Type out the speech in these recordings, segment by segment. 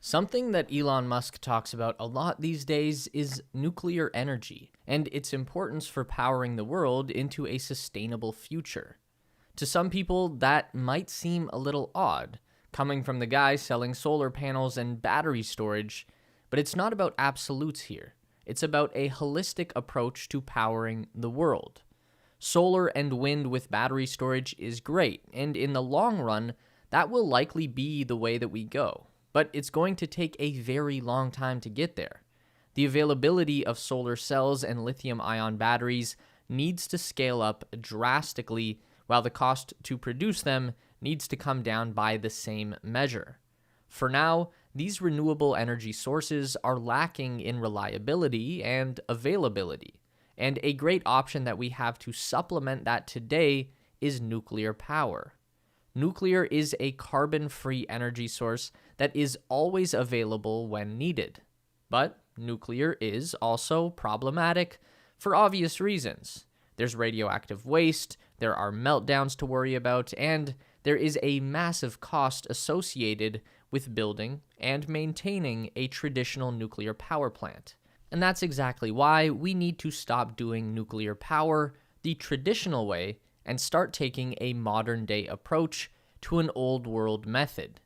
Something that Elon Musk talks about a lot these days is nuclear energy and its importance for powering the world into a sustainable future. To some people, that might seem a little odd, coming from the guy selling solar panels and battery storage, but it's not about absolutes here. It's about a holistic approach to powering the world. Solar and wind with battery storage is great, and in the long run, that will likely be the way that we go. But it's going to take a very long time to get there. The availability of solar cells and lithium-ion batteries needs to scale up drastically, while the cost to produce them needs to come down by the same measure. For now, these renewable energy sources are lacking in reliability and availability, and a great option that we have to supplement that today is nuclear power. Nuclear is a carbon-free energy source that is always available when needed. But nuclear is also problematic for obvious reasons. There's radioactive waste, there are meltdowns to worry about, and there is a massive cost associated with building and maintaining a traditional nuclear power plant. And that's exactly why we need to stop doing nuclear power the traditional way and start taking a modern-day approach to an old-world method.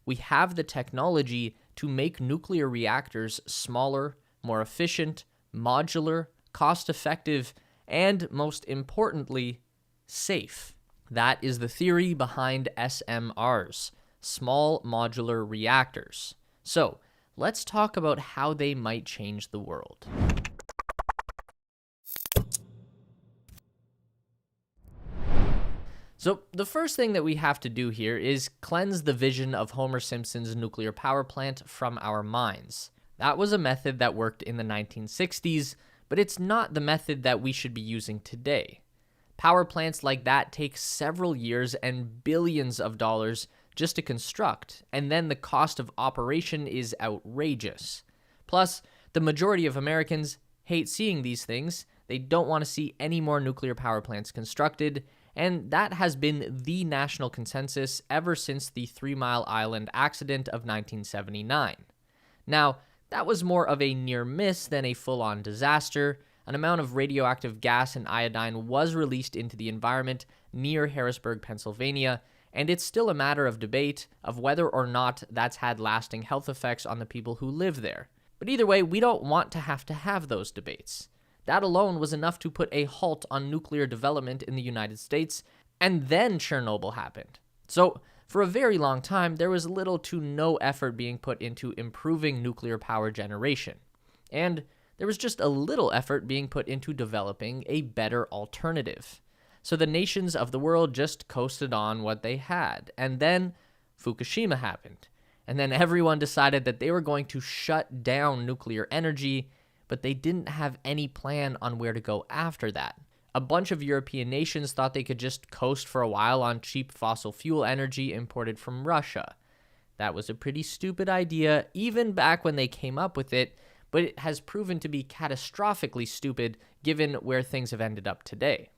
We have the technology to make nuclear reactors smaller, more efficient, modular, cost-effective, and most importantly, safe. That is the theory behind SMRs, small modular reactors. So, let's talk about how they might change the world. So the first thing that we have to do here is cleanse the vision of Homer Simpson's nuclear power plant from our minds. That was a method that worked in the 1960s, but it's not the method that we should be using today. Power plants like that take several years and billions of dollars just to construct, and then the cost of operation is outrageous. Plus, the majority of Americans hate seeing these things. They don't want to see any more nuclear power plants constructed, and that has been the national consensus ever since the 3 Mile Island accident of 1979. Now, that was more of a near miss than a full-on disaster. An amount of radioactive gas and iodine was released into the environment near Harrisburg, Pennsylvania, and it's still a matter of debate of whether or not that's had lasting health effects on the people who live there. But either way, we don't want to have those debates. That alone was enough to put a halt on nuclear development in the United States, and then Chernobyl happened. So, for a very long time, there was little to no effort being put into improving nuclear power generation. And there was just a little effort being put into developing a better alternative. So the nations of the world just coasted on what they had. And then Fukushima happened. And then everyone decided that they were going to shut down nuclear energy, but they didn't have any plan on where to go after that. A bunch of European nations thought they could just coast for a while on cheap fossil fuel energy imported from Russia. That was a pretty stupid idea, even back when they came up with it, but it has proven to be catastrophically stupid given where things have ended up today.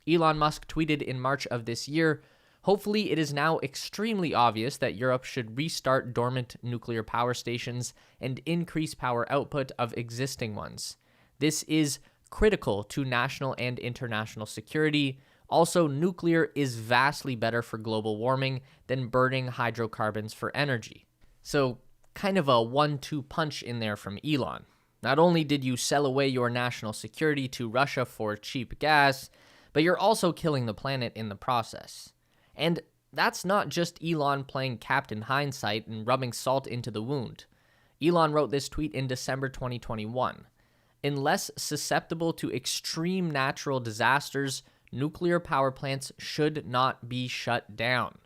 Elon Musk tweeted in March of this year, "Hopefully it is now extremely obvious that Europe should restart dormant nuclear power stations and increase power output of existing ones. This is critical to national and international security. Also, nuclear is vastly better for global warming than burning hydrocarbons for energy." So, kind of a 1-2 punch in there from Elon. Not only did you sell away your national security to Russia for cheap gas, but you're also killing the planet in the process. And that's not just Elon playing Captain Hindsight and rubbing salt into the wound. Elon wrote this tweet in December 2021. "Unless susceptible to extreme natural disasters, nuclear power plants should not be shut down."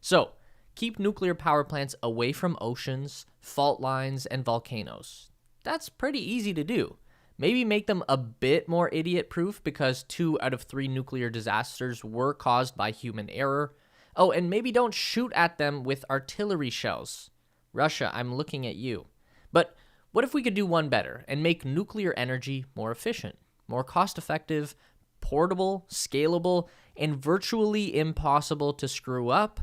So, keep nuclear power plants away from oceans, fault lines, and volcanoes. That's pretty easy to do. Maybe make them a bit more idiot-proof because 2 out of 3 nuclear disasters were caused by human error. Oh, and maybe don't shoot at them with artillery shells. Russia, I'm looking at you. But what if we could do one better and make nuclear energy more efficient, more cost-effective, portable, scalable, and virtually impossible to screw up?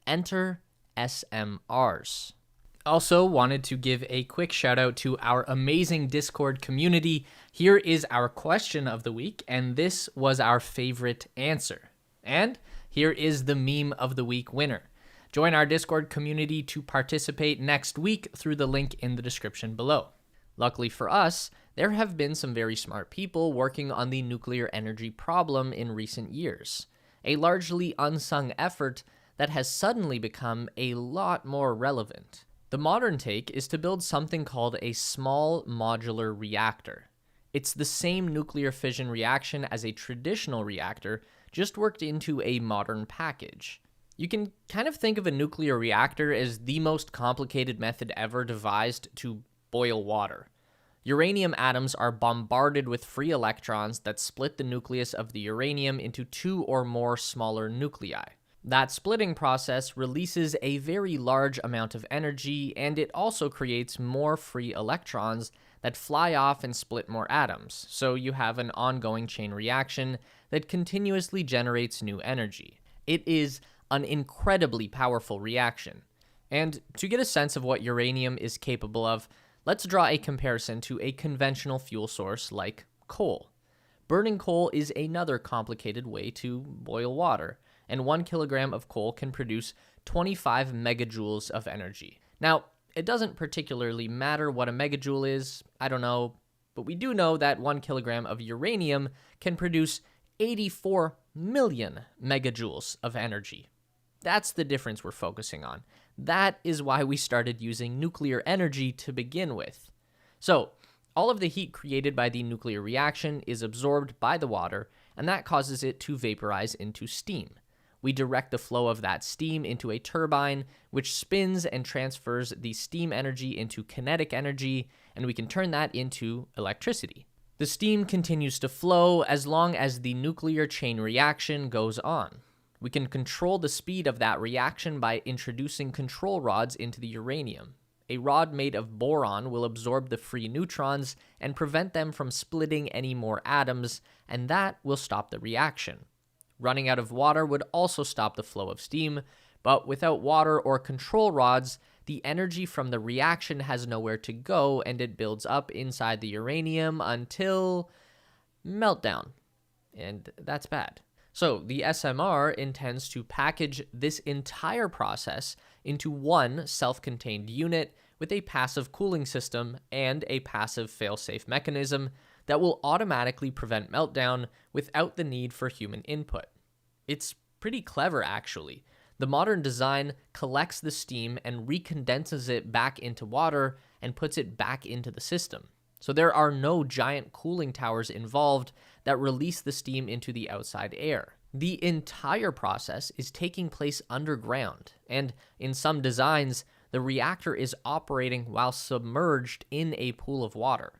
Enter SMRs. Also, wanted to give a quick shout out to our amazing Discord community. Here is our question of the week, and this was our favorite answer. And here is the meme of the week winner. Join our Discord community to participate next week through the link in the description below. Luckily for us, there have been some very smart people working on the nuclear energy problem in recent years, a largely unsung effort that has suddenly become a lot more relevant. The modern take is to build something called a small modular reactor. It's the same nuclear fission reaction as a traditional reactor, just worked into a modern package. You can kind of think of a nuclear reactor as the most complicated method ever devised to boil water. Uranium atoms are bombarded with free electrons that split the nucleus of the uranium into two or more smaller nuclei. That splitting process releases a very large amount of energy, and it also creates more free electrons that fly off and split more atoms, so you have an ongoing chain reaction that continuously generates new energy. It is an incredibly powerful reaction. And to get a sense of what uranium is capable of, let's draw a comparison to a conventional fuel source like coal. Burning coal is another complicated way to boil water, and 1 kilogram of coal can produce 25 megajoules of energy. Now, it doesn't particularly matter what a megajoule is, I don't know, but we do know that 1 kilogram of uranium can produce 84 million megajoules of energy. That's the difference we're focusing on. That is why we started using nuclear energy to begin with. So, all of the heat created by the nuclear reaction is absorbed by the water, and that causes it to vaporize into steam. We direct the flow of that steam into a turbine, which spins and transfers the steam energy into kinetic energy, and we can turn that into electricity. The steam continues to flow as long as the nuclear chain reaction goes on. We can control the speed of that reaction by introducing control rods into the uranium. A rod made of boron will absorb the free neutrons and prevent them from splitting any more atoms, and that will stop the reaction. Running out of water would also stop the flow of steam, but without water or control rods, the energy from the reaction has nowhere to go and it builds up inside the uranium until meltdown. And that's bad. So the SMR intends to package this entire process into one self-contained unit with a passive cooling system and a passive fail-safe mechanism that will automatically prevent meltdown without the need for human input. It's pretty clever, actually. The modern design collects the steam and recondenses it back into water and puts it back into the system. So there are no giant cooling towers involved that release the steam into the outside air. The entire process is taking place underground, and in some designs, the reactor is operating while submerged in a pool of water.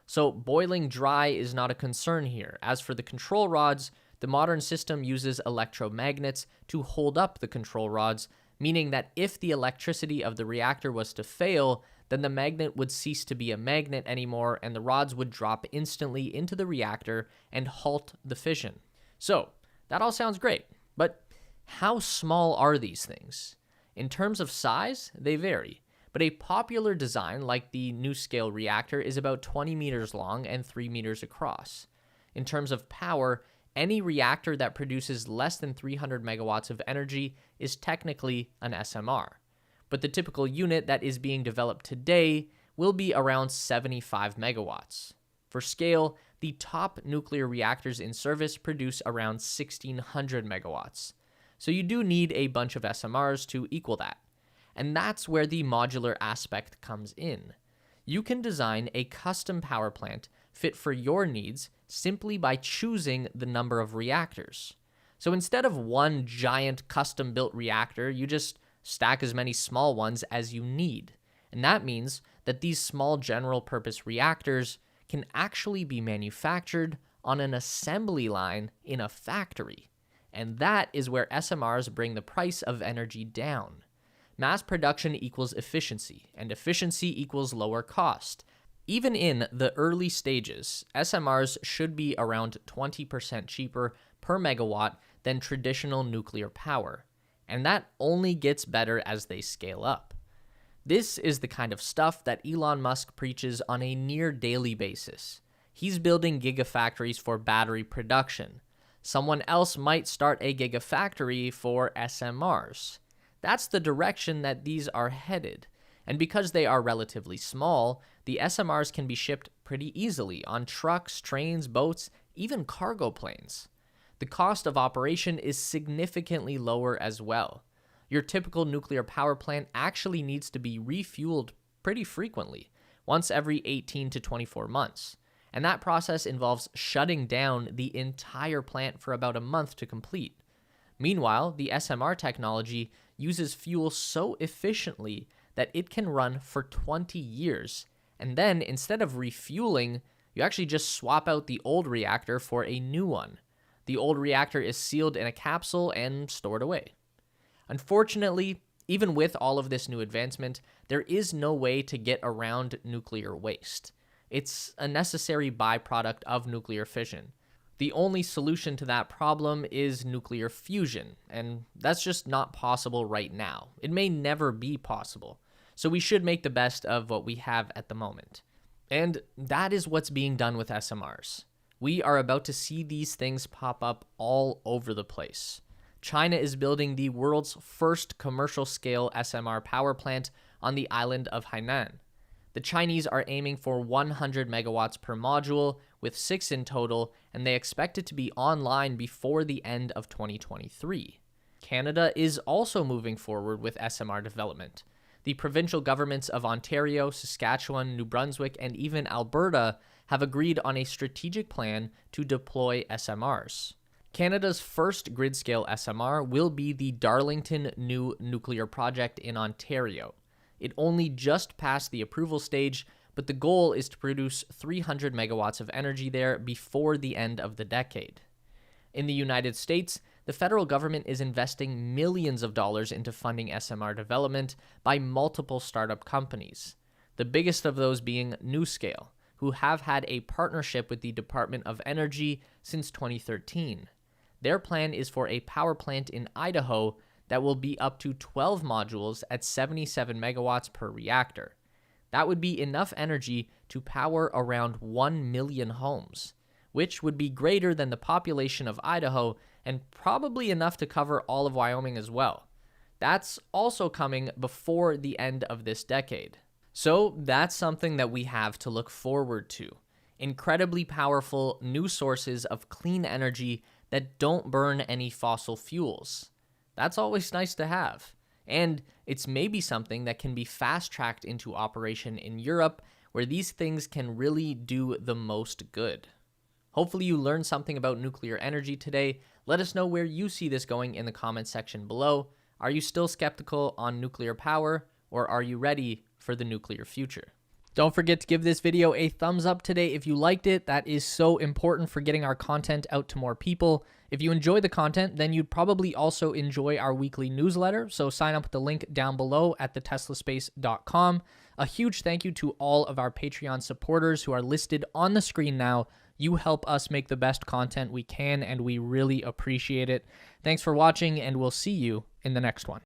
So boiling dry is not a concern here. As for the control rods, the modern system uses electromagnets to hold up the control rods, meaning that if the electricity of the reactor was to fail, then the magnet would cease to be a magnet anymore and the rods would drop instantly into the reactor and halt the fission. So, that all sounds great, but how small are these things? In terms of size, they vary, but a popular design like the NuScale reactor is about 20 meters long and 3 meters across. In terms of power, any reactor that produces less than 300 megawatts of energy is technically an SMR. But the typical unit that is being developed today will be around 75 megawatts. For scale, the top nuclear reactors in service produce around 1,600 megawatts. So you do need a bunch of SMRs to equal that. And that's where the modular aspect comes in. You can design a custom power plant fit for your needs simply by choosing the number of reactors. So instead of one giant custom-built reactor, you just stack as many small ones as you need. And that means that these small general-purpose reactors can actually be manufactured on an assembly line in a factory. And that is where SMRs bring the price of energy down. Mass production equals efficiency, and efficiency equals lower cost. Even in the early stages, SMRs should be around 20% cheaper per megawatt than traditional nuclear power, and that only gets better as they scale up. This is the kind of stuff that Elon Musk preaches on a near daily basis. He's building gigafactories for battery production. Someone else might start a gigafactory for SMRs. That's the direction that these are headed. And because they are relatively small, the SMRs can be shipped pretty easily on trucks, trains, boats, even cargo planes. The cost of operation is significantly lower as well. Your typical nuclear power plant actually needs to be refueled pretty frequently, once every 18 to 24 months. And that process involves shutting down the entire plant for about a month to complete. Meanwhile, the SMR technology uses fuel so efficiently that it can run for 20 years. And then, instead of refueling, you actually just swap out the old reactor for a new one. The old reactor is sealed in a capsule and stored away. Unfortunately, even with all of this new advancement, there is no way to get around nuclear waste. It's a necessary byproduct of nuclear fission. The only solution to that problem is nuclear fusion, and that's just not possible right now. It may never be possible. So we should make the best of what we have at the moment. And that is what's being done with SMRs. We are about to see these things pop up all over the place. China is building the world's first commercial-scale SMR power plant on the island of Hainan. The Chinese are aiming for 100 megawatts per module, with 6 in total, and they expect it to be online before the end of 2023. Canada is also moving forward with SMR development. The provincial governments of Ontario, Saskatchewan, New Brunswick, and even Alberta have agreed on a strategic plan to deploy SMRs. Canada's first grid-scale SMR will be the Darlington New Nuclear Project in Ontario. It only just passed the approval stage, but the goal is to produce 300 megawatts of energy there before the end of the decade. In the United States, the federal government is investing millions of dollars into funding SMR development by multiple startup companies, the biggest of those being NuScale, who have had a partnership with the Department of Energy since 2013. Their plan is for a power plant in Idaho that will be up to 12 modules at 77 megawatts per reactor. That would be enough energy to power around 1 million homes, which would be greater than the population of Idaho and probably enough to cover all of Wyoming as well. That's also coming before the end of this decade. So that's something that we have to look forward to. Incredibly powerful new sources of clean energy that don't burn any fossil fuels. That's always nice to have. And it's maybe something that can be fast-tracked into operation in Europe, where these things can really do the most good. Hopefully you learned something about nuclear energy today. Let us know where you see this going in the comments section below. Are you still skeptical on nuclear power, or are you ready for the nuclear future? Don't forget to give this video a thumbs up today if you liked it. That is so important for getting our content out to more people. If you enjoy the content, then you'd probably also enjoy our weekly newsletter, so sign up with the link down below at theteslaspace.com. A huge thank you to all of our Patreon supporters who are listed on the screen now. You help us make the best content we can, and we really appreciate it. Thanks for watching, and we'll see you in the next one.